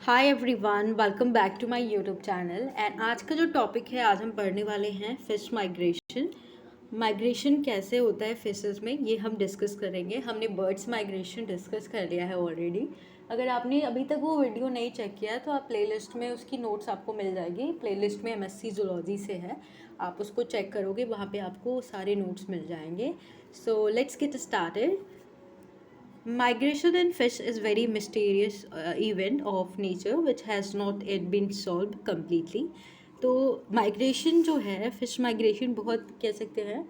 Hi everyone, welcome back to my YouTube channel. And आज का जो टॉपिक है, आज हम पढ़ने वाले हैं फिश माइग्रेशन। माइग्रेशन कैसे होता है फिशेस में, ये हम डिस्कस करेंगे। हमने बर्ड्स माइग्रेशन डिस्कस कर लिया है ऑलरेडी। अगर आपने अभी तक वो वीडियो नहीं चेक किया तो आप प्लेलिस्ट में उसकी नोट्स आपको मिल जाएगी। प्लेलिस्ट में एमएससी जूलॉजी से है, आप उसको चेक करोगे, वहाँ पे आपको सारे नोट्स मिल जाएंगे। So let's get started. Migration in fish is very mysterious event of nature which has not yet been solved completely. तो माइग्रेशन जो है, फिश माइग्रेशन बहुत कह सकते हैं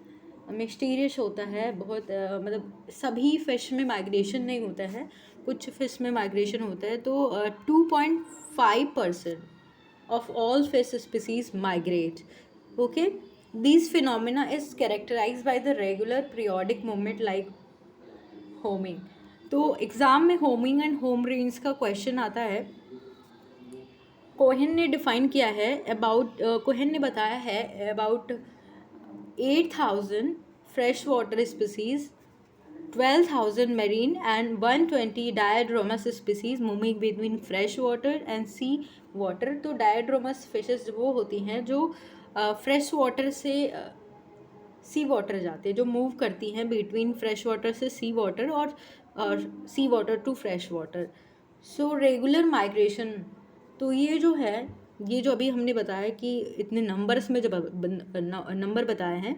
मिस्टीरियस होता है। बहुत मतलब सभी फिश में माइग्रेशन नहीं होता है, कुछ फिश में माइग्रेशन होता है। तो 2.5% of all fish species migrate. Okay, these phenomena is characterized by the regular periodic movement like homing. तो एग्ज़ाम में होमिंग एंड होम रेंज का क्वेश्चन आता है। कोहेन ने डिफाइन किया है कोहेन ने बताया है about 8,000 fresh water species, 12,000 marine and 120 diadromous species moving between fresh water and sea water। तो diadromous fishes वो होती हैं जो फ्रेश वाटर से सी वाटर जाते हैं, जो मूव करती हैं बिटवीन फ्रेश वाटर से सी वाटर और sea water to fresh water. So regular migration, तो ये जो है, ये जो अभी हमने बताया कि इतने नंबर्स में जब नंबर बताए हैं,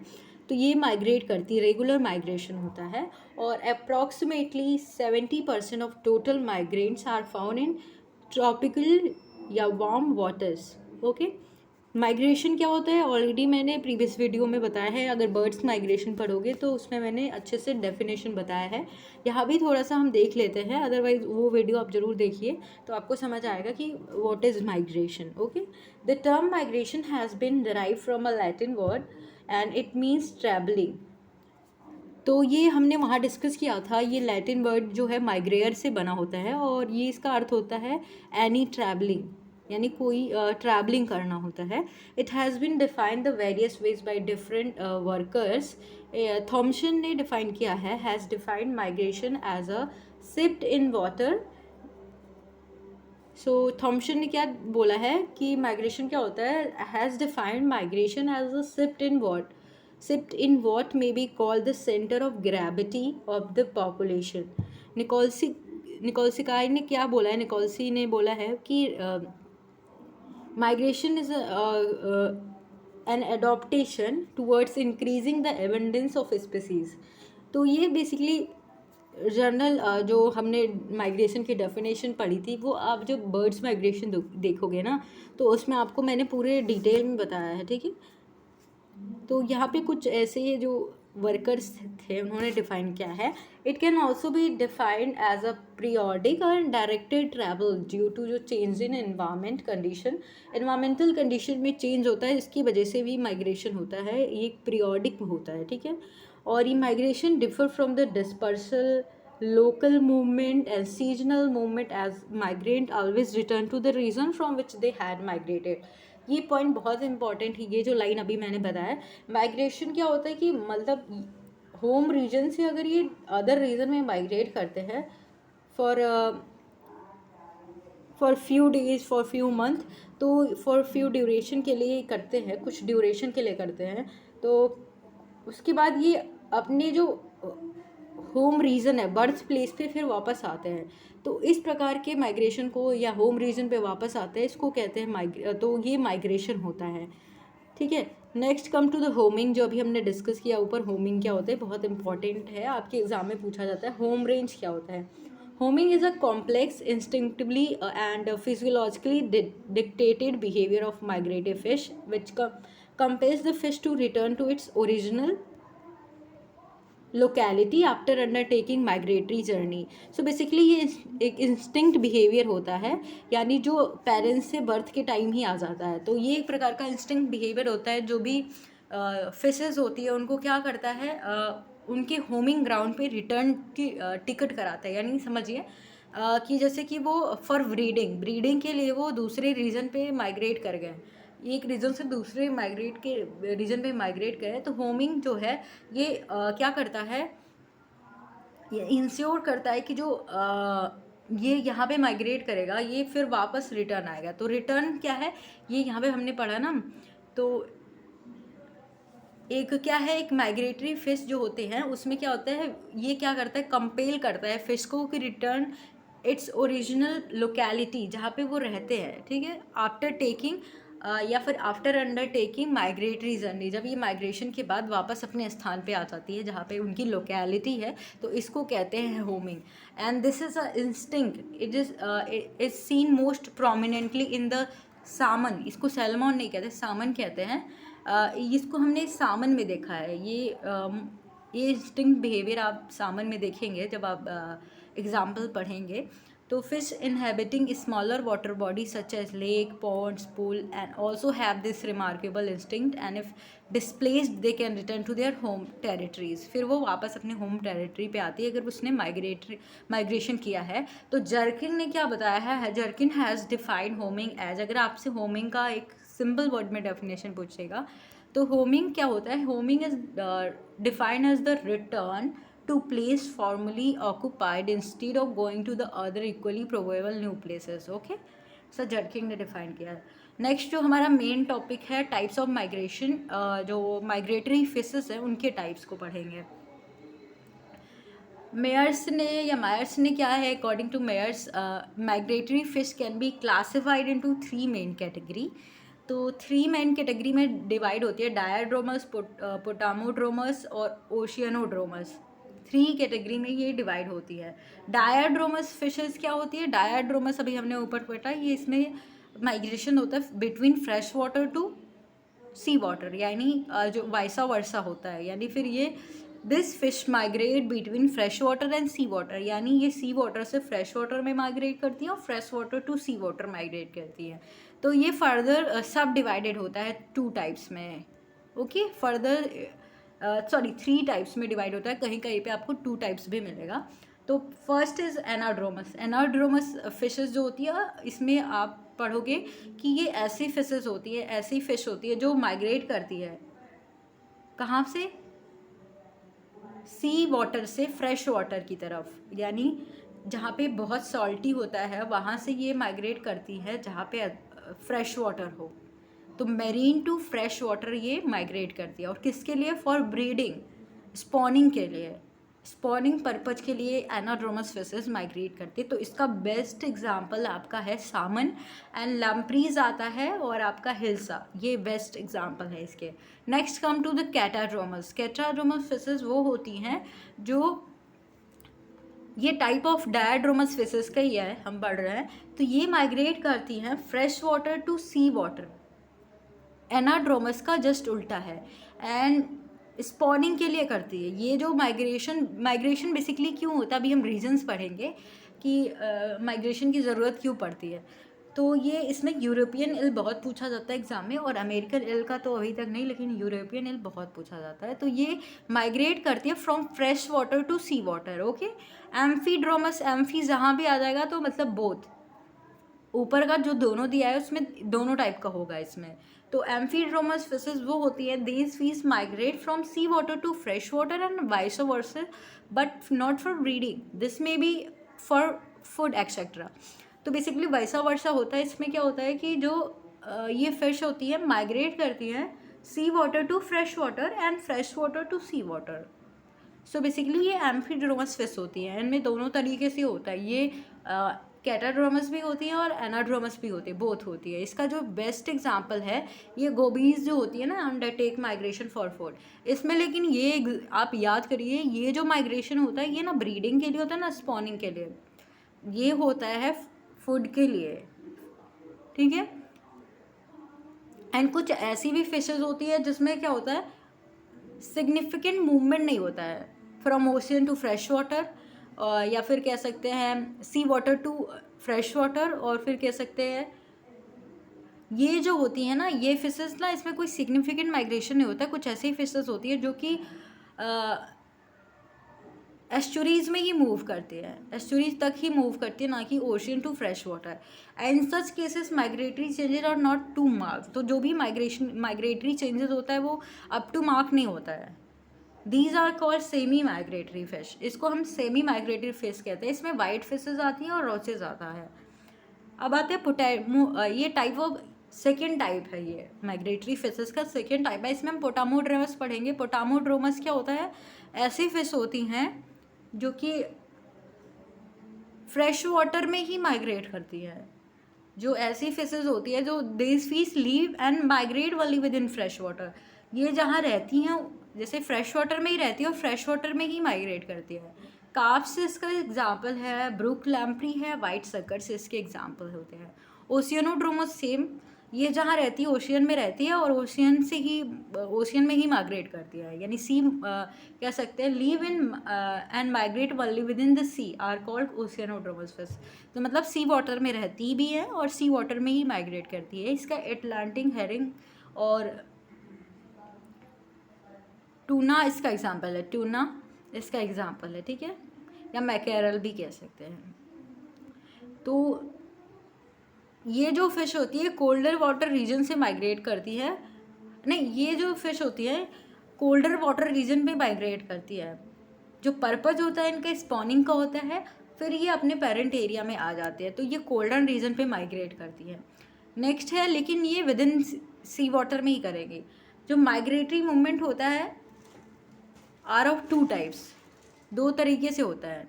तो ये माइग्रेट करती है, रेगुलर माइग्रेशन होता है। और approximately 70% of total migrants are found in tropical या वार्म वाटर्स। ओके, माइग्रेशन क्या होता है ऑलरेडी मैंने प्रीवियस वीडियो में बताया है। अगर बर्ड्स माइग्रेशन पढ़ोगे तो उसमें मैंने अच्छे से डेफिनेशन बताया है। यहाँ भी थोड़ा सा हम देख लेते हैं, अदरवाइज वो वीडियो आप ज़रूर देखिए तो आपको समझ आएगा कि what is migration. Okay, the term migration has been derive from a Latin word and it means travelling. तो ये हमने वहाँ डिस्कस किया था। ये लैटिन वर्ड जो है माइग्रेयर से बना होता है और ये इसका अर्थ होता है एनी ट्रैवलिंग, यानी कोई ट्रैवलिंग करना होता है। It has been defined the various ways by different workers. Thomson ने डिफाइन किया है, has defined migration as a shift in water. So Thomson ने क्या बोला है कि माइग्रेशन क्या होता है, has defined migration as a shift in what may be called the centre of gravity of the population. Nikolsky ने क्या बोला है, निकोलसी ने बोला है कि migration is an adaptation towards increasing the abundance of species. तो ये बेसिकली जनरल जो हमने माइग्रेशन की डेफिनेशन पढ़ी थी, वो आप जब बर्ड्स माइग्रेशन देखोगे ना, तो उसमें आपको मैंने पूरे डिटेल में बताया है। ठीक है, तो यहाँ पे कुछ ऐसे जो वर्कर्स थे उन्होंने डिफाइन किया है। It can also be defined as a periodic और डायरेक्टेड ट्रैवल ड्यू टू जो change in environment condition. Environmental condition में चेंज होता है, इसकी वजह से भी माइग्रेशन होता है, ये पीरियोडिक होता है। ठीक है, और ये migration differ from the dispersal local movement and seasonal movement as migrant always return to the region from which they had migrated। ये पॉइंट बहुत इंपॉर्टेंट है, ये जो लाइन अभी मैंने बताया। माइग्रेशन क्या होता है कि मतलब होम रीजन से अगर ये अदर रीजन में माइग्रेट करते हैं for few days, for few month, तो फॉर फ्यू ड्यूरेशन के लिए करते हैं, कुछ ड्यूरेशन के लिए करते हैं। तो उसके बाद ये अपने जो होम रीजन है, बर्थ प्लेस पे फिर वापस आते हैं। तो इस प्रकार के माइग्रेशन को, या होम रीजन पे वापस आते हैं, इसको कहते हैं तो ये माइग्रेशन होता है। ठीक है, next come to the homing, जो अभी हमने डिस्कस किया ऊपर। होमिंग क्या होता है, बहुत इंपॉर्टेंट है, आपके एग्जाम में पूछा जाता है। होम रेंज क्या होता है? Homing is a complex, instinctively and physiologically dictated behaviour of migrative fish which compels the fish to return to its original locality after undertaking migratory journey. So basically ये एक instinct behaviour होता है, यानी जो parents से birth के time ही आ जाता है। तो ये एक प्रकार का इंस्टिंक्ट बिहेवियर होता है। जो भी फिशेस होती है उनको क्या करता है, उनके होमिंग ग्राउंड पे रिटर्न की टिकट कराता है। यानी समझिए कि जैसे कि वो फॉर ब्रीडिंग के लिए वो दूसरे रीजन पे माइग्रेट कर गए, एक रीजन से दूसरे रीजन पे माइग्रेट गए। तो होमिंग जो है ये क्या करता है, ये इंश्योर करता है कि जो ये यहाँ पे माइग्रेट करेगा, ये फिर वापस रिटर्न आएगा। तो रिटर्न क्या है, ये यहाँ पे हमने पढ़ा ना। तो एक क्या है, एक माइग्रेटरी फिश जो होते हैं उसमें क्या होता है, ये क्या करता है, कंपेल करता है फिश को कि रिटर्न इट्स ओरिजिनल लोकेलिटी जहाँ पे वो रहते हैं, ठीक है, आफ्टर टेकिंग या फिर आफ्टर अंडरटेकिंग माइग्रेटरी जर्नी। जब ये माइग्रेशन के बाद वापस अपने स्थान पे आ जाती है जहाँ पे उनकी लोकेलिटी है, तो इसको कहते हैं homing. And this is a instinct, is seen most prominently in the salmon. इसको सैल्मन नहीं कहते, सामन कहते हैं। इसको हमने सामन में देखा है। ये इंस्टिंक्ट बिहेवियर आप सामन में देखेंगे जब आप एग्जाम्पल पढ़ेंगे। तो fish inhabiting smaller water body such as lake, ponds, pool and also have this remarkable instinct and if displaced they can return to their home territories. फिर वो वापस अपने होम टेरिटरी पे आती है अगर उसने माइग्रेशन किया है। तो जर्किन ने क्या बताया है, Gerking has defined homing as, अगर आपसे होमिंग का एक सिंपल वर्ड में डेफिनेशन पूछेगा तो होमिंग क्या होता है, homing is defined as the return to place formerly occupied instead of going to the other equally probable new places. Okay, so Gerking ने डिफाइन किया है। नेक्स्ट जो हमारा मेन टॉपिक है टाइप्स ऑफ माइग्रेशन, जो माइग्रेटरी फिशेस हैं उनके types को पढ़ेंगे। मेयर्स ने क्या है, according to Myers migratory fish can be classified into 3 main category. तो 3 मेन कैटेगरी में डिवाइड होती है, डायड्रोमस, पोटामोड्रोमस और ओशियनोड्रोमस। 3 कैटेगरी में ये डिवाइड होती है। डायड्रोमस फिशेस क्या होती है, डायड्रोमस अभी हमने ऊपर पढ़ा, ये इसमें माइग्रेशन होता है between fresh water to sea water, यानी जो वाइसा वर्सा होता है, यानी फिर ये this fish migrate between fresh water and sea water, यानी ये सी वाटर से फ्रेश वाटर में माइग्रेट करती है और fresh water to sea water migrate करती है। तो ये फर्दर सब डिवाइडेड होता है 2 टाइप्स में। ओके, फर्दर 3 टाइप्स में डिवाइड होता है, कहीं कहीं पे आपको 2 टाइप्स भी मिलेगा। तो first is anadromous. Anadromous fishes जो होती है, इसमें आप पढ़ोगे कि ये ऐसी फिशेस होती है, ऐसी फिश होती है जो माइग्रेट करती है कहाँ से, सी वाटर से फ्रेश वाटर की तरफ, यानी जहाँ पे बहुत सॉल्टी होता है वहाँ से ये माइग्रेट करती है जहाँ पे फ्रेश वाटर हो। तो मेरीन टू फ्रेश वाटर ये माइग्रेट करती है, और किसके लिए, फॉर ब्रीडिंग, स्पॉनिंग के लिए, स्पॉनिंग पर्पज के लिए एनाड्रोमस फिशेस माइग्रेट करती है। तो इसका बेस्ट एग्जांपल आपका है सामन एंड लैम्प्रीज आता है, और आपका हिल्सा, ये बेस्ट एग्जांपल है इसके। Next come to the catadromous. Catadromous fishes वो होती हैं जो, ये टाइप ऑफ डायड्रोमस फिशेस का ही है हम पढ़ रहे हैं। तो ये माइग्रेट करती हैं fresh water to sea water, anadromous का जस्ट उल्टा है, एंड स्पॉनिंग के लिए करती है। ये जो माइग्रेशन बेसिकली क्यों होता है, अभी हम रीजंस पढ़ेंगे कि माइग्रेशन की ज़रूरत क्यों पड़ती है। तो ये इसमें यूरोपियन इल बहुत पूछा जाता है एग्जाम में, और अमेरिकन इल का तो अभी तक नहीं, लेकिन यूरोपियन इल बहुत पूछा जाता है। तो ये माइग्रेट करती है from fresh water to sea water. Okay, amphidromous, amphi जहाँ भी आ जाएगा तो मतलब बोथ, ऊपर का जो दोनों दिया है उसमें दोनों टाइप का होगा इसमें। तो एम्फीड्रोमस फिशेस वो होती है, these fish migrate from sea water to fresh water and vice versa, but not for breeding, this may be for food etcetera. तो बेसिकली वैसा वर्सा होता है। इसमें क्या होता है कि जो ये फिश होती है माइग्रेट करती हैं sea water to fresh water and fresh water to sea water. So basically ये एम्फीड्रोमस फिश होती है, इनमें दोनों तरीके से होता है। ये कैटाड्रोमस भी होती है और एनाड्रोमस भी होती है, बोथ होती है। इसका जो बेस्ट एग्जांपल है ये गोबीज जो होती है ना, अंडरटेक माइग्रेशन फॉर फूड, इसमें लेकिन ये आप याद करिए, ये जो माइग्रेशन होता है ये ना ब्रीडिंग के लिए होता है ना स्पॉनिंग के लिए, ये होता है फूड के लिए, ठीक है। एंड कुछ ऐसी भी फिशेज होती है जिसमें क्या होता है, सिग्निफिकेंट मूवमेंट नहीं होता है from ocean to fresh water, या फिर कह सकते हैं sea water to fresh water, और फिर कह सकते हैं ये जो होती है ना, ये फिशेस ना, इसमें कोई सिग्निफिकेंट माइग्रेशन नहीं होता। कुछ ऐसी फिशेस होती है जो कि एस्चुरीज में ही मूव करते हैं, एस्चुरीज तक ही मूव करती है, ना कि ocean to fresh water. And such cases migratory changes are not too mark. तो जो भी माइग्रेटरी चेंजेस होता है वो अप टू मार्क नहीं होता है, these are called semi migratory fish. इसको हम सेमी माइग्रेटरी फिश कहते हैं। इसमें वाइट फिशेज आती हैं और रोचेज आता है। अब आते हैं ये टाइप ऑफ सेकेंड टाइप है, ये माइग्रेटरी फिशेस का सेकेंड टाइप है। इसमें हम पोटामोड्रोमस पढ़ेंगे। पोटामोड्रोमस क्या होता है? ऐसी फिश होती हैं जो कि फ्रेश वाटर में ही माइग्रेट करती है। जो ऐसी फिशेस होती है जो this fish leave and migrate only with in fresh water. ये जहाँ रहती हैं जैसे फ्रेश वाटर में ही रहती है और फ्रेश वाटर में ही माइग्रेट करती है। कार्प्स इसका एग्जाम्पल है, ब्रूक लैम्प्री है, वाइट सकर्स इसके एग्जाम्पल होते हैं। ओशियनोड्रोमस सेम, ये जहाँ रहती है ओशियन में रहती है और ओशियन में ही माइग्रेट करती है, यानी सी कह सकते हैं live in and migrate only within the sea are called oceanodromous fish. तो मतलब सी वाटर में रहती भी है और सी वाटर में ही माइग्रेट करती है। इसका एटलांटिक हेरिंग और टूना इसका एग्जाम्पल है, टूना इसका एग्जाम्पल है, ठीक है, या मैकेरल भी कह सकते हैं। तो ये जो फिश होती है कोल्डर वाटर रीजन से माइग्रेट करती है, नहीं ये जो फिश होती है कोल्डर वाटर रीजन में माइग्रेट करती है। जो पर्पज होता है इनका स्पॉनिंग का होता है, फिर ये अपने पेरेंट एरिया में आ जाते हैं, तो ये कोल्डर रीजन पे माइग्रेट करती है। नेक्स्ट है, लेकिन ये विद इन सी वाटर में ही करेगी। जो माइग्रेटरी मूवमेंट होता है आर ऑफ टू टाइप्स, दो तरीके से होता है।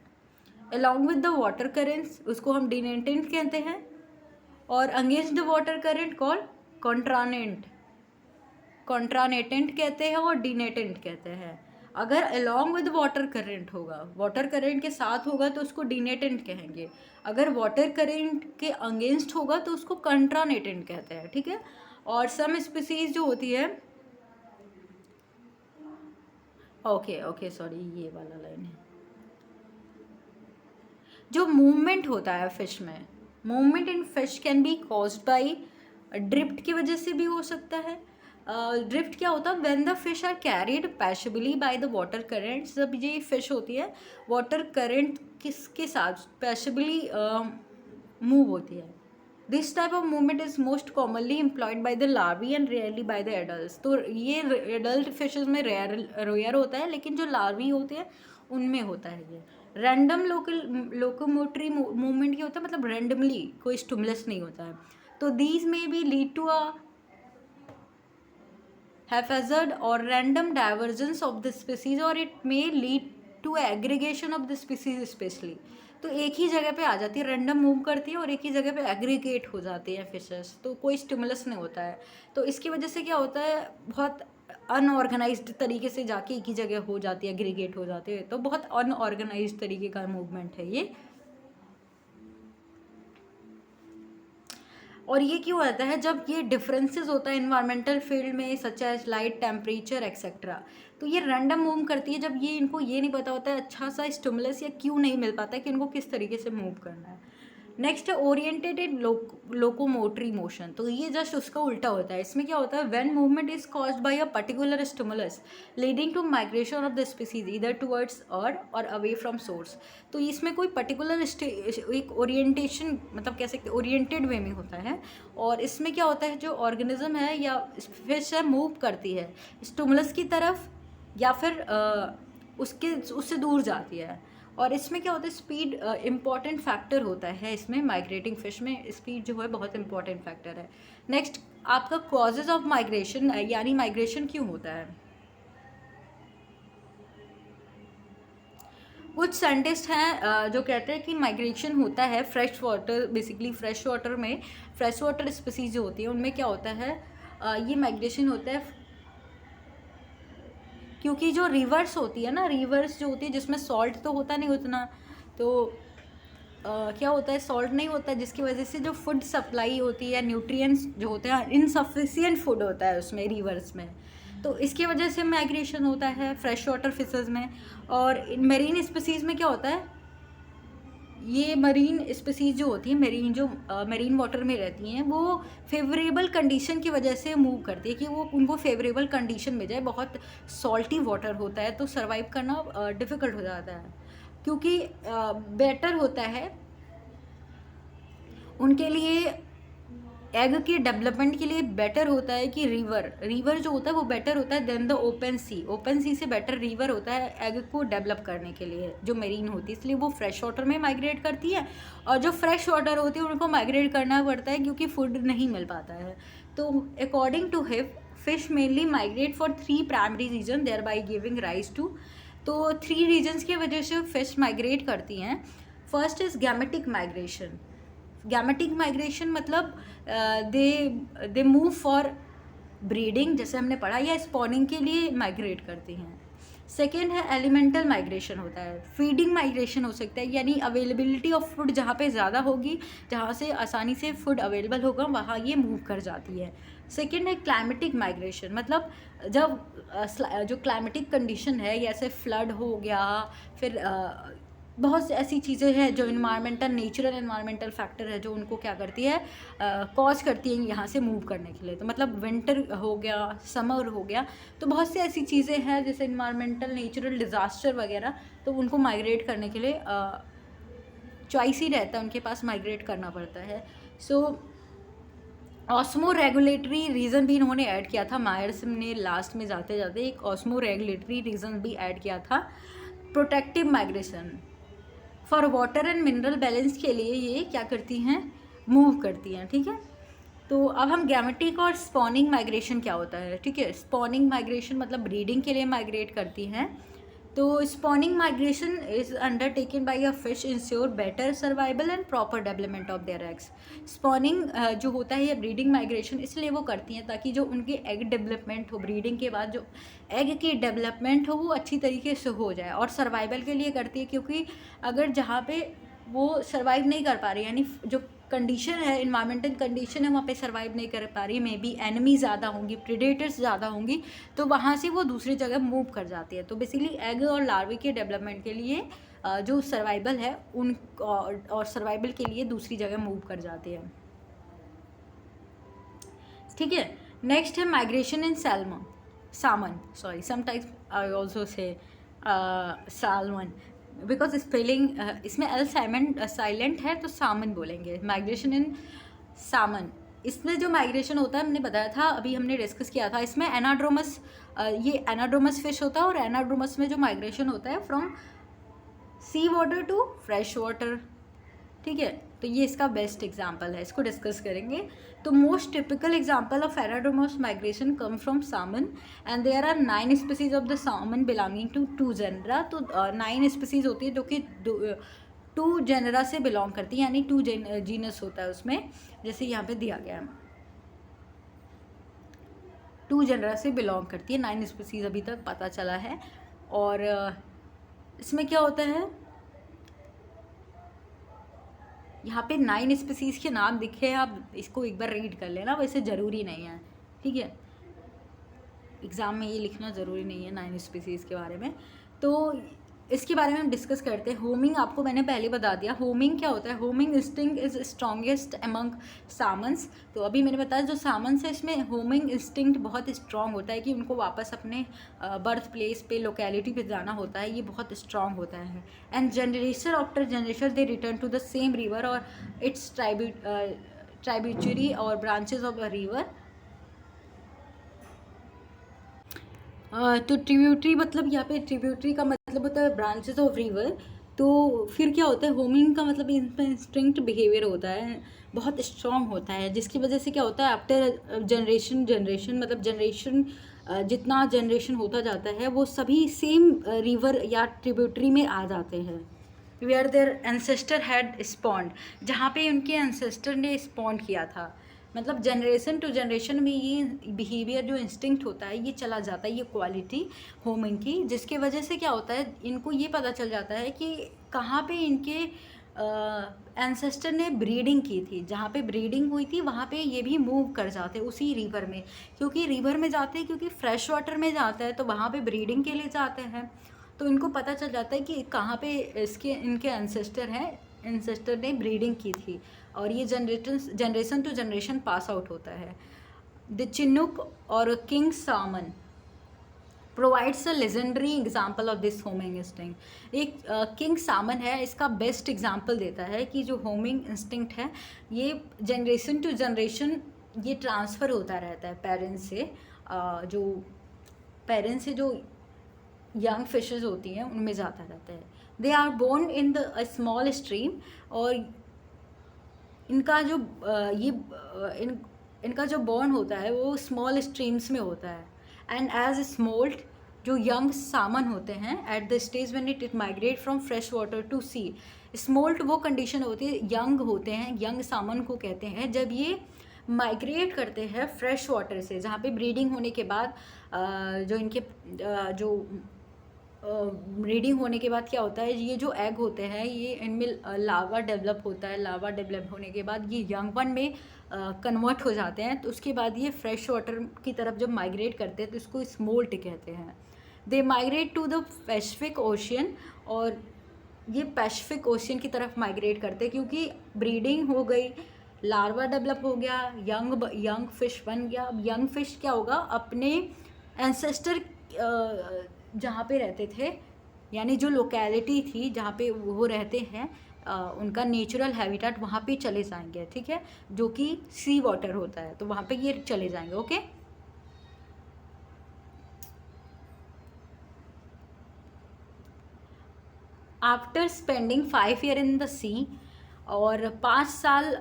Along with the water currents, उसको हम डिनेटेंट कहते हैं, और against the water current call contranatant कहते हैं और डिनेटेंट कहते हैं। अगर अलॉन्ग विद वाटर करेंट होगा, वाटर करेंट के साथ होगा तो उसको डिनेटेंट कहेंगे। अगर वाटर करेंट के अगेंस्ट होगा तो उसको कॉन्ट्रानेटेंट कहते हैं, ठीक है। और सम स्पीसीज जो होती है, ओके सॉरी ये वाला लाइन है। जो मूवमेंट होता है फिश में, movement in fish can B caused by drift की वजह से भी हो सकता है। ड्रिफ्ट क्या होता है? When the fish are carried passively by the water currents. जब ये फिश होती है वाटर करेंट किसके साथ पैसिबली मूव होती है। This type of movement is most commonly employed by the larvae and rarely by the adult. तो ये एडल्ट फिशेज में रेयर होता है, लेकिन जो लार्वी होते हैं उनमें होता है ये। रैंडम लोकोमोटरी मूवमेंट ये होता है, मतलब रैंडमली कोई स्टिमुलस नहीं होता है। तो these may be lead to a haphazard or random divergence of the species or it may lead to aggregation of the species especially। तो एक ही जगह पे आ जाती है, रैंडम मूव करती है और एक ही जगह पे एग्रीगेट हो जाती है फिशेस, तो कोई स्टिमुलस नहीं होता है। तो इसकी वजह से क्या होता है, बहुत अनऑर्गेनाइज्ड तरीके से जाके एक ही जगह हो जाती है, एग्रीगेट हो जाती है, तो बहुत अनऑर्गेनाइज्ड तरीके का मूवमेंट है ये। और ये क्यों आता है? जब ये डिफरेंसेस होता है इन्वायरमेंटल फील्ड में such as light, temperature etcetera, तो ये रैंडम मूव करती है। जब ये इनको ये नहीं पता होता है अच्छा सा स्टिमुलस या क्यों नहीं मिल पाता है कि इनको किस तरीके से मूव करना है। नेक्स्ट है ओरिएंटेड लोकोमोटरी मोशन। तो ये जस्ट उसका उल्टा होता है। इसमें क्या होता है? When movement is caused by a particular stimulus leading to migration of the species either towards earth और अवे फ्रॉम सोर्स। तो इसमें कोई पर्टिकुलर एक ओरिएंटेशन, मतलब कह सकते ओरिएंटेड वे में होता है। और इसमें क्या होता है, जो ऑर्गेनिज्म है या फिश है मूव करती है स्टिमुलस की तरफ या फिर उससे दूर जाती है। और इसमें क्या होता है, स्पीड इम्पॉर्टेंट फैक्टर होता है। इसमें माइग्रेटिंग फिश में स्पीड जो है बहुत इंपॉर्टेंट फैक्टर है। नेक्स्ट आपका कॉजेज ऑफ माइग्रेशन, यानी माइग्रेशन क्यों होता है। कुछ साइंटिस्ट हैं जो कहते हैं कि माइग्रेशन होता है fresh water, basically fresh water में फ्रेश वाटर स्पीसीज जो होती है उनमें क्या होता है, ये माइग्रेशन होता है क्योंकि जो रिवर्स होती है ना, रिवर्स जो होती है जिसमें सॉल्ट तो होता नहीं उतना, तो क्या होता है, सॉल्ट नहीं होता, जिसकी वजह से जो फूड सप्लाई होती है, न्यूट्रिएंट्स जो होते हैं, इनसफिशिएंट फूड होता है उसमें रिवर्स में, तो इसकी वजह से माइग्रेशन होता है फ्रेश वाटर फिशेस में। और मेरीन स्पीसीज में क्या होता है, ये मरीन स्पीसीज जो होती है, मरीन वाटर में रहती हैं, वो फेवरेबल कंडीशन की वजह से मूव करती है कि वो उनको फेवरेबल कंडीशन मिल जाए। बहुत सॉल्टी वाटर होता है तो सर्वाइव करना डिफ़िकल्ट हो जाता है, क्योंकि बेटर होता है उनके लिए एग के डेवलपमेंट के लिए बेटर होता है कि रिवर जो होता है वो बेटर होता है देन द ओपन सी से बेटर रिवर होता है एग को डेवलप करने के लिए जो मेरीन होती है, इसलिए वो फ्रेश वाटर में माइग्रेट करती है। और जो फ्रेश वाटर होती है उनको माइग्रेट करना पड़ता है क्योंकि फूड नहीं मिल पाता है। तो according to him fish mainly migrate for 3 primary reason thereby giving rise to. तो 3 रीजन्स की वजह से फिश माइग्रेट करती हैं। First is gametic migration. Gametic migration मतलब दे मूव फॉर ब्रीडिंग, जैसे हमने पढ़ा, या स्पॉनिंग के लिए माइग्रेट करती हैं। सेकेंड है एलिमेंटल माइग्रेशन होता है, फीडिंग माइग्रेशन हो सकता है, यानी अवेलेबिलिटी ऑफ फूड जहाँ पे ज़्यादा होगी, जहाँ से आसानी से फूड अवेलेबल होगा वहाँ ये मूव कर जाती है। सेकेंड है क्लाइमेटिक माइग्रेशन, मतलब जब जो क्लाइमेटिक कंडीशन है जैसे फ्लड हो गया, फिर बहुत सी ऐसी चीज़ें हैं जो नेचुरल एनवायरमेंटल फैक्टर है जो उनको क्या करती है, कॉज करती है यहाँ से मूव करने के लिए। तो मतलब विंटर हो गया, समर हो गया, तो बहुत सी ऐसी चीज़ें हैं जैसे इन्वायरमेंटल नेचुरल डिज़ास्टर वगैरह, तो उनको माइग्रेट करने के लिए चॉइस ही रहता है, उनके पास माइग्रेट करना पड़ता है। सो ऑस्मो रेगुलेटरी रीज़न भी इन्होंने ऐड किया था, मायर्स ने लास्ट में जाते जाते एक ऑस्मो रेगुलेटरी रीज़न भी ऐड किया था। Protective migration for water and mineral balance के लिए ये क्या करती हैं, मूव करती हैं। ठीक है, तो अब हम गैमेटिक और स्पॉनिंग माइग्रेशन क्या होता है। ठीक है, स्पॉनिंग माइग्रेशन मतलब ब्रीडिंग के लिए माइग्रेट करती हैं। तो spawning migration is undertaken by a fish ensure better survival and proper development of their eggs. Spawning जो होता है या ब्रीडिंग माइग्रेशन इसलिए वो करती हैं ताकि जो उनके एग डेवलपमेंट हो, ब्रीडिंग के बाद जो एग की डेवलपमेंट हो वो अच्छी तरीके से हो जाए, और सर्वाइवल के लिए करती है क्योंकि अगर जहाँ पे वो सर्वाइव नहीं कर पा रही, यानी जो कंडीशन है, इन्वायरमेंटल कंडीशन है, वहाँ पे सर्वाइव नहीं कर पा रही, मे बी एनिमी ज़्यादा होंगी, प्रीडेटर्स ज़्यादा होंगी, तो वहाँ से वो दूसरी जगह मूव कर जाती है। तो बेसिकली एग और लार्वे के डेवलपमेंट के लिए जो सर्वाइवल है उन और सर्वाइवल के लिए दूसरी जगह मूव कर जाती है। ठीक है, नेक्स्ट है migration in salmon, sorry sometimes I also say salmon because spelling इसमें एल साइलेंट है तो सामन बोलेंगे। माइग्रेशन इन सामन, इसमें जो माइग्रेशन होता है हमने बताया था, अभी हमने डिस्कस किया था, इसमें एनाड्रोमस, ये एनाड्रोमस फिश होता है, और एनाड्रोमस में जो माइग्रेशन होता है from sea water to fresh water. ठीक है, तो ये इसका बेस्ट एग्जाम्पल है, इसको डिस्कस करेंगे। तो most typical example of anadromous migration come from salmon and there are 9 species of the salmon belonging to 2 genera. तो 9 स्पीसीज होती है जो कि 2 जेनरा से बिलोंग करती है, यानी 2 जीनस होता है उसमें, जैसे यहाँ पे दिया गया है 2 जेनरा से बिलोंग करती है, 9 स्पीसीज अभी तक पता चला है। और इसमें क्या होता है, यहाँ पे 9 स्पीसीज़ के नाम दिखे हैं, आप इसको एक बार रीड कर लेना, वैसे ज़रूरी नहीं है। ठीक है, एग्ज़ाम में ये लिखना ज़रूरी नहीं है 9 स्पीसीज़ के बारे में। तो इसके बारे में हम डिस्कस करते हैं। होमिंग आपको मैंने पहले बता दिया, होमिंग क्या होता है। Homing instinct is strongest among salmons. तो अभी मैंने बताया जो सामन्स है इसमें होमिंग इंस्टिंक्ट बहुत स्ट्रॉन्ग होता है कि उनको वापस अपने बर्थ प्लेस पे, लोकेलिटी पे जाना होता है, ये बहुत स्ट्रॉन्ग होता है। And generation after generation they return to the same river और इट्स ट्राइब्यूटरी और ब्रांचेज ऑफ अ रिवर। तो ट्रिब्यूटरी मतलब यहाँ पे ट्रिब्यूटरी का मतलब होता है ब्रांचेस ऑफ रिवर। तो फिर क्या होता है, होमिंग का मतलब इंस्टिंक्ट बिहेवियर होता है, बहुत स्ट्रॉन्ग होता है, जिसकी वजह से क्या होता है आफ्टर जनरेशन मतलब जनरेशन जितना जनरेशन होता जाता है वो सभी सेम रिवर या ट्रिब्यूटरी में आ जाते हैं। Where their ancestor had spawned, जहाँ पे उनके एंसेस्टर ने स्पॉन्ड किया था, मतलब जनरेशन टू जनरेशन में ये बिहेवियर जो इंस्टिंक्ट होता है ये चला जाता है, ये क्वालिटी होमिंग की, जिसके वजह से क्या होता है इनको ये पता चल जाता है कि कहाँ पे इनके एंसेस्टर ने ब्रीडिंग की थी, जहाँ पे ब्रीडिंग हुई थी वहाँ पे ये भी मूव कर जाते हैं उसी रिवर में, क्योंकि रिवर में जाते हैं क्योंकि फ्रेश वाटर में जाता है तो वहाँ पे ब्रीडिंग के लिए जाते हैं। तो इनको पता चल जाता है कि कहाँ पे इनके एंसेस्टर हैं, एंसेस्टर ने ब्रीडिंग की थी, और ये generation to generation pass out होता है। द चिन्नुक और king salmon, provides a legendary example of this homing instinct. एक किंग सामन है, इसका बेस्ट एग्जाम्पल देता है कि जो होमिंग इंस्टिंक्ट है ये जनरेशन टू जनरेशन ये ट्रांसफ़र होता रहता है पेरेंट्स से। जो पेरेंट्स से जो यंग फिशेस होती हैं उनमें जाता रहता है। They are born in the small stream, और इनका जो इनका जो बॉर्न होता है वो स्मॉल स्ट्रीम्स में होता है। एंड एज स्मोल्ट जो यंग सामन होते हैं at the stage when it migrate from fresh water to sea. Smolt वो कंडीशन होती है, यंग होते हैं, यंग सामन को कहते हैं जब ये माइग्रेट करते हैं फ्रेश वाटर से, जहाँ पे ब्रीडिंग होने के बाद जो इनके जो ब्रीडिंग होने के बाद क्या होता है, ये जो एग होते हैं ये इनमें लावा डेवलप होता है। लावा डेवलप होने के बाद ये यंग वन में कन्वर्ट हो जाते हैं, तो उसके बाद ये फ्रेश वाटर की तरफ जब माइग्रेट करते हैं तो इसको स्मोल्ट कहते हैं। They migrate to the Pacific Ocean, और ये पैसिफिक ओशियन की तरफ माइग्रेट करते हैं क्योंकि ब्रीडिंग हो गई, लार्वा डेवलप हो गया, यंग फिश बन गया। अब यंग फिश क्या होगा, अपने एंसेस्टर जहाँ पे रहते थे, यानी जो लोकेलिटी थी जहाँ पे वो रहते हैं, उनका नेचुरल हैबिटेट वहाँ पे चले जाएंगे, ठीक है, जो कि सी वाटर होता है, तो वहाँ पे ये चले जाएंगे। Okay, after spending 5 year in the sea, और 5 साल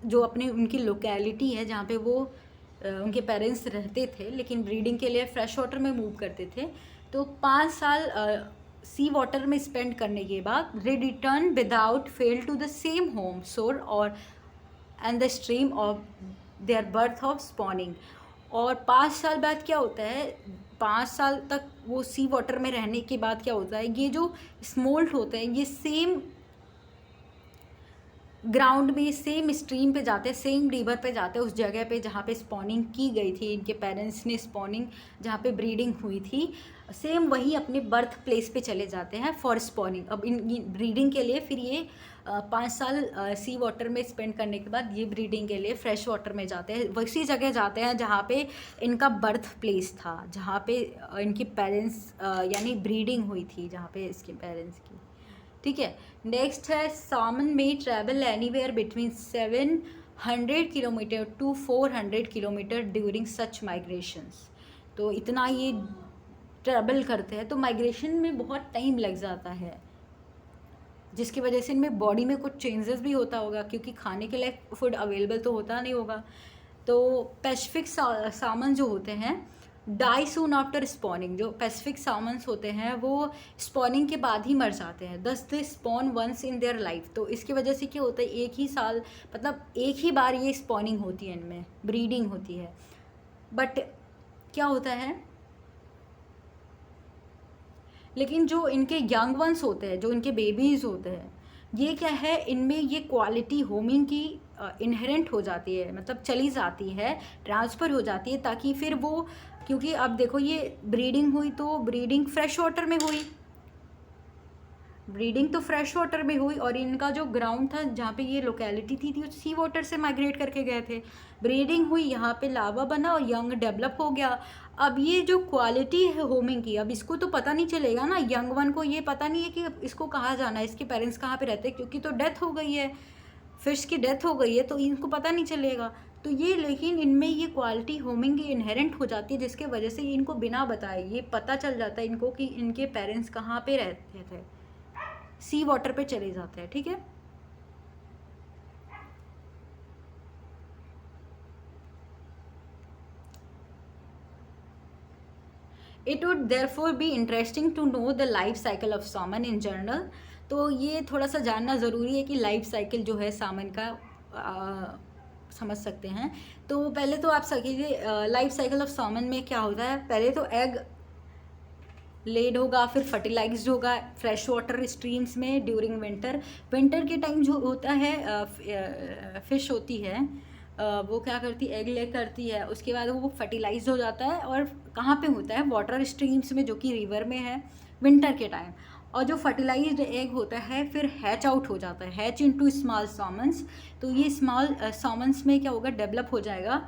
जो अपने उनकी लोकेलिटी है जहाँ पे वो उनके पेरेंट्स रहते थे लेकिन ब्रीडिंग के लिए फ्रेश वाटर में मूव करते थे, तो 5 साल सी वाटर में स्पेंड करने के बाद they return without fail to the same home shore और and the stream of their birth of spawning. और 5 साल बाद क्या होता है, 5 साल तक वो सी वाटर में रहने के बाद क्या होता है, ये जो स्मोल्ट होते हैं ये सेम ग्राउंड में, सेम स्ट्रीम पे जाते हैं, सेम रिवर पे जाते हैं, उस जगह पे जहाँ पे स्पॉनिंग की गई थी, इनके पेरेंट्स ने स्पॉनिंग जहाँ पे ब्रीडिंग हुई थी, सेम वही अपने बर्थ प्लेस पे चले जाते हैं फॉर स्पॉनिंग। अब इन ब्रीडिंग के लिए फिर ये 5 साल सी वाटर में स्पेंड करने के बाद ये ब्रीडिंग के लिए फ्रेश वाटर में जाते हैं, वैसी जगह जाते हैं जहाँ पे इनका बर्थ प्लेस था, जहाँ पे इनके पेरेंट्स यानी ब्रीडिंग हुई थी, जहाँ पे इसके पेरेंट्स की, ठीक है। नेक्स्ट है सामन में travel anywhere between 700 kilometre to 400 kilometre during such migrations. तो इतना ये ट्रैवल करते हैं, तो माइग्रेशन में बहुत टाइम लग जाता है, जिसकी वजह से इनमें बॉडी में कुछ चेंजेस भी होता होगा क्योंकि खाने के लिए फूड अवेलेबल तो होता नहीं होगा। तो पैसिफिक सामन जो होते हैं डाई सून आफ्टर स्पॉनिंग, जो पैसिफिक सामन्स होते हैं वो स्पॉनिंग के बाद ही मर जाते हैं, दस they spawn once in their life. तो इसकी वजह से क्या होता है, एक ही साल मतलब एक ही बार ये स्पॉनिंग होती है, इनमें ब्रीडिंग होती है। बट क्या होता है, लेकिन जो इनके यंग वंस होते हैं, जो इनके बेबीज़ होते हैं, ये क्या है, इनमें ये क्वालिटी होमिंग की इनहेरेंट हो जाती है, मतलब चली जाती है, ट्रांसफ़र हो जाती है, ताकि फिर वो, क्योंकि अब देखो ये ब्रीडिंग हुई तो ब्रीडिंग फ्रेश वाटर में हुई, ब्रीडिंग तो फ्रेश वाटर में हुई, और इनका जो ग्राउंड था जहाँ पे ये लोकेलिटी थी वो सी वाटर से माइग्रेट करके गए थे, ब्रीडिंग हुई, यहाँ पे लावा बना और यंग डेवलप हो गया। अब ये जो क्वालिटी है होमिंग की, अब इसको तो पता नहीं चलेगा ना, यंग वन को ये पता नहीं है कि इसको कहाँ जाना है, इसके पेरेंट्स कहाँ पे रहते हैं, क्योंकि तो डेथ हो गई है, फिश की डेथ हो गई है, तो इनको पता नहीं चलेगा। तो ये, लेकिन इनमें ये क्वालिटी होमिंग की इनहेरेंट हो जाती है, जिसके वजह से इनको बिना बताए ये पता चल जाता है इनको कि इनके पेरेंट्स कहाँ पे रहते थे, सी वाटर पे चले जाते हैं, ठीक है। It would therefore be interesting to know the life cycle of salmon in general. तो ये थोड़ा सा जानना ज़रूरी है कि लाइफ साइकिल जो है सामन का समझ सकते हैं। तो पहले तो आप सकीजिए लाइफ साइकिल ऑफ सामन में क्या होता है, पहले तो एग लेड होगा, फिर फर्टिलाइज्ड होगा फ्रेश वाटर स्ट्रीम्स में ड्यूरिंग विंटर। विंटर के टाइम जो होता है फिश होती है वो क्या करती है, एग ले करती है, उसके बाद वो फर्टिलाइज हो जाता है, और कहाँ पे होता है, वाटर स्ट्रीम्स में, जो कि रिवर में है विंटर के टाइम। और जो फर्टिलाइज्ड एग होता है फिर हैच आउट हो जाता है, हैच इनटू स्मॉल सामन्स। तो ये स्मॉल सामन्स में क्या होगा, डेवलप हो जाएगा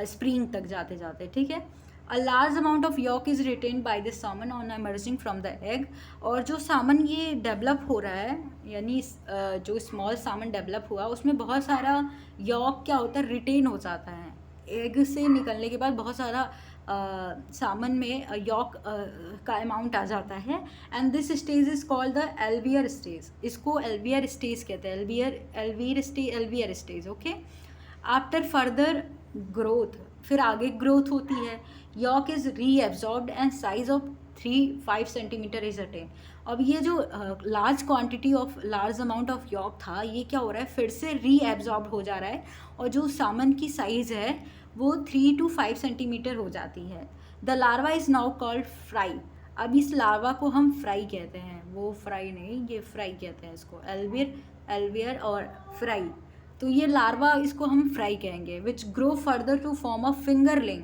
स्प्रिंग तक जाते जाते, ठीक है। A large amount of yolk is retained by the salmon on emerging from the egg. और जो सामन ये डेवलप हो रहा है, यानी जो स्मॉल सामन डेवलप हुआ उसमें बहुत सारा यॉक क्या होता है, रिटेन हो जाता है। एग से निकलने के बाद बहुत सारा सामन में यॉक का अमाउंट आ जाता है। And this stage is called the alevin stage. इसको एल्वियर स्टेज कहते हैं, alevin stage. Okay. After further growth, फिर आगे ग्रोथ होती है। Yolk is reabsorbed and size of 3-5 centimetre is attain. अब ये जो लार्ज अमाउंट ऑफ यॉक था, ये क्या हो रहा है, फिर से रीएब्जॉर्ब हो जा रहा है और जो सामन की साइज़ है वो 3 to 5 सेंटीमीटर हो जाती है। The larva is now called fry. अब इस लार्वा को हम फ्राई कहते हैं, वो फ्राई नहीं, ये फ्राई कहते हैं इसको, एल्वियर और फ्राई। तो ये लार्वा, इसको हम फ्राई कहेंगे। Which grow further to form a fingerling.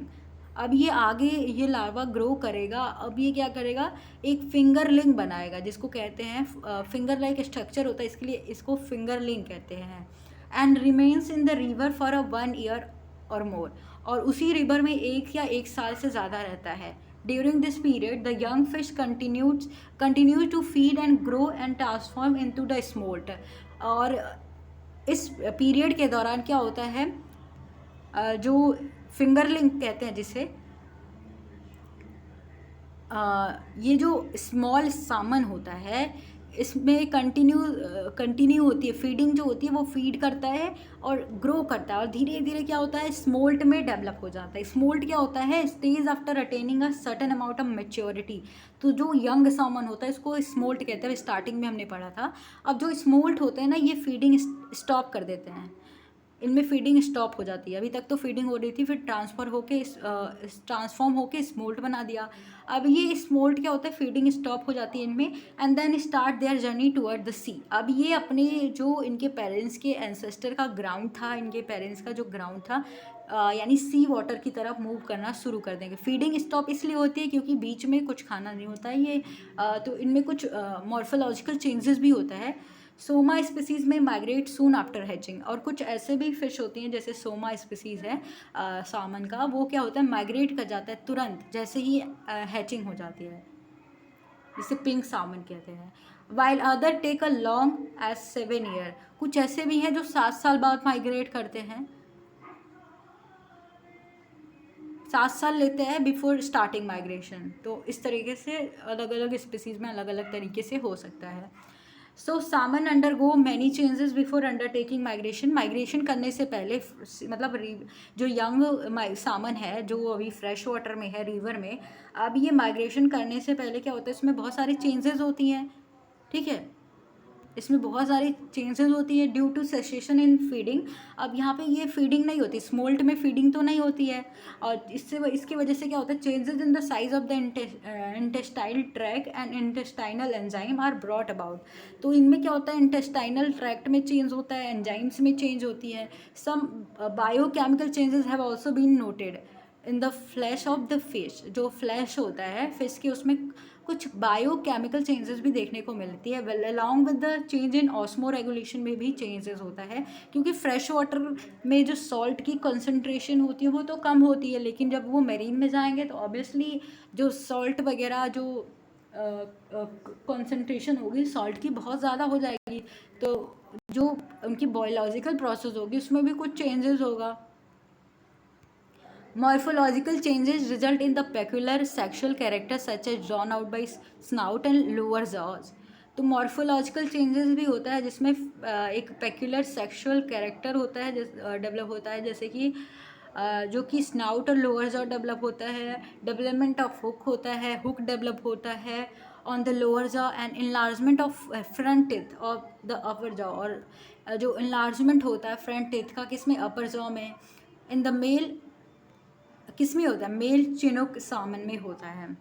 अब ये आगे ये लार्वा ग्रो करेगा, अब ये क्या करेगा, एक फिंगरलिंग बनाएगा, जिसको कहते हैं फिंगर लाइक स्ट्रक्चर होता है, इसके लिए इसको फिंगरलिंग कहते हैं। And remains in the river for a 1 year और मोर। और उसी रिवर में 1 साल से ज़्यादा रहता है। During this period the young fish continues to feed and grow and transform into the smolt. और इस पीरियड के दौरान क्या होता है, जो फिंगरलिंग कहते हैं जिसे, ये जो स्मॉल सामन होता है इसमें कंटिन्यू होती है फीडिंग, जो होती है वो फीड करता है और ग्रो करता है और धीरे धीरे क्या होता है, स्मोल्ट में डेवलप हो जाता है। स्मोल्ट क्या होता है, stage after attaining a certain amount of maturity. तो जो यंग सामन होता है इसको स्मोल्ट कहते हैं, स्टार्टिंग में हमने पढ़ा था। अब जो स्मोल्ट होते हैं ना, ये फीडिंग स्टॉप कर देते हैं, इनमें फीडिंग स्टॉप हो जाती है। अभी तक तो फीडिंग हो रही थी, फिर ट्रांसफॉर्म होके स्मोल्ट बना दिया। अब ये स्मोल्ट क्या होता है, फीडिंग स्टॉप हो जाती है इनमें, and then start their journey toward the sea. अब ये अपने जो इनके पेरेंट्स के एंसेस्टर का ग्राउंड था, इनके पेरेंट्स का जो ग्राउंड था, यानी सी वाटर की तरफ मूव करना शुरू कर देंगे। फीडिंग स्टॉप इसलिए होती है क्योंकि बीच में कुछ खाना नहीं होता है ये, तो इनमें कुछ मॉर्फोलॉजिकल चेंजेस भी होता है। सोमा स्पीसीज़ में माइग्रेट सून आफ्टर हैचिंग। और कुछ ऐसे भी फिश होती हैं, जैसे सोमा स्पीसीज़ है सामन का, वो क्या होता है, माइग्रेट कर जाता है तुरंत जैसे ही हैचिंग हो जाती है, जिसे पिंक सामन कहते हैं। While other take a long as 7 year। कुछ ऐसे भी हैं जो 7 साल बाद माइग्रेट करते हैं, 7 साल लेते हैं बिफोर स्टार्टिंग माइग्रेशन। तो इस तरीके से अलग अलग स्पीसीज़ में अलग अलग तरीके से हो सकता है। So salmon undergo many changes before undertaking migration. Migration करने से पहले, मतलब जो यंग सामन है जो अभी फ्रेश वाटर में है, रिवर में, अब ये माइग्रेशन करने से पहले क्या होता है, इसमें बहुत सारी चेंजेस होती हैं। ठीक है, इसमें बहुत सारी चेंजेस होती है due to cessation in feeding. अब यहाँ पे ये फीडिंग नहीं होती, स्मोल्ट में फीडिंग तो नहीं होती है, और इसकी वजह से क्या होता है, changes in the size of the intestinal tract and intestinal enzyme are brought about. तो इनमें क्या होता है, इंटेस्टाइनल ट्रैक्ट में चेंज होता है, एंजाइम्स में चेंज होती है। Some biochemical changes have also been noted in the flesh of the fish. जो फ्लैश होता है फिश के, उसमें कुछ बायोकेमिकल चेंजेस भी देखने को मिलती है। Well along with the change in osmo regulation में भी चेंजेस होता है, क्योंकि फ्रेश वाटर में जो सॉल्ट की कंसंट्रेशन होती है वो तो कम होती है, लेकिन जब वो मेरीन में जाएंगे तो ऑब्वियसली जो सॉल्ट वगैरह जो कंसंट्रेशन होगी सॉल्ट की बहुत ज़्यादा हो जाएगी, तो जो उनकी बायोलॉजिकल प्रोसेस होगी उसमें भी कुछ चेंजेस होगा। Morphological changes result in the peculiar sexual character such as drawn out by snout and lower jaws। तो मॉर्फोलॉजिकल चेंजेस भी होता है जिसमें एक पेक्यूलर सेक्सुअल कैरेक्टर होता है, डेवलप होता है, जैसे कि जो कि स्नाउट और लोअर जॉ डेवलप होता है, डेवलपमेंट ऑफ हुक होता है, हुक डेवलप होता है on the lower jaw, and enlargement of front teeth of the upper jaw. और जो इनलार्जमेंट होता है फ्रंट टीथ का, किसमें, अपर जॉ में। इन द मेल किस में होता है, मेल चिनोक सामन में होता है।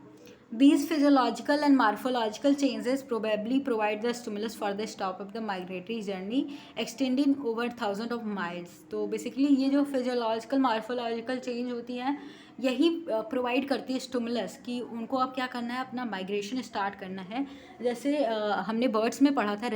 These physiological and morphological changes probably provide the stimulus for the stop of the migratory journey extending over thousands of miles। तो बेसिकली ये जो फिजियोलॉजिकल मॉर्फोलॉजिकल चेंज होती हैं यही प्रोवाइड करती है स्टिमुलस कि उनको अब क्या करना है, अपना माइग्रेशन स्टार्ट करना है। जैसे हमने बर्ड्स में पढ़ा था,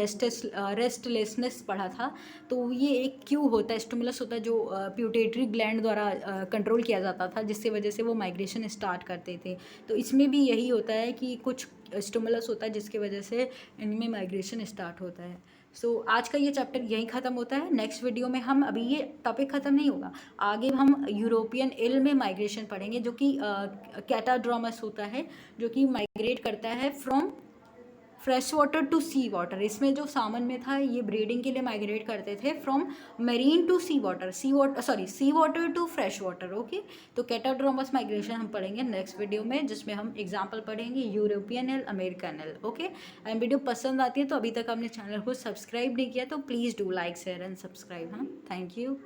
रेस्टलेसनेस पढ़ा था, तो ये एक क्यू होता है, स्टिमुलस होता है जो प्यूटेटरी ग्लैंड द्वारा कंट्रोल किया जाता था, जिससे वजह से वो माइग्रेशन स्टार्ट करते थे। तो इसमें भी यही होता है कि कुछ स्टिमुलस होता है जिसकी वजह से इनमें माइग्रेशन स्टार्ट होता है। सो आज का ये चैप्टर यहीं ख़त्म होता है। नेक्स्ट वीडियो में हम, अभी ये टॉपिक ख़त्म नहीं होगा, आगे हम यूरोपियन इल में माइग्रेशन पढ़ेंगे, जो कि कैटाड्रोमस होता है, जो कि माइग्रेट करता है from fresh water to sea water. इसमें जो सामन में था, ये ब्रीडिंग के लिए माइग्रेट करते थे from marine to sea water to fresh water. Okay, तो कैटाड्रोमस माइग्रेशन हम पढ़ेंगे नेक्स्ट वीडियो में, जिसमें हम एग्जांपल पढ़ेंगे European L, American L. Okay, and video पसंद आती है तो अभी तक आपने चैनल को सब्सक्राइब नहीं किया तो please do like share and subscribe. हाँ, थैंक यू।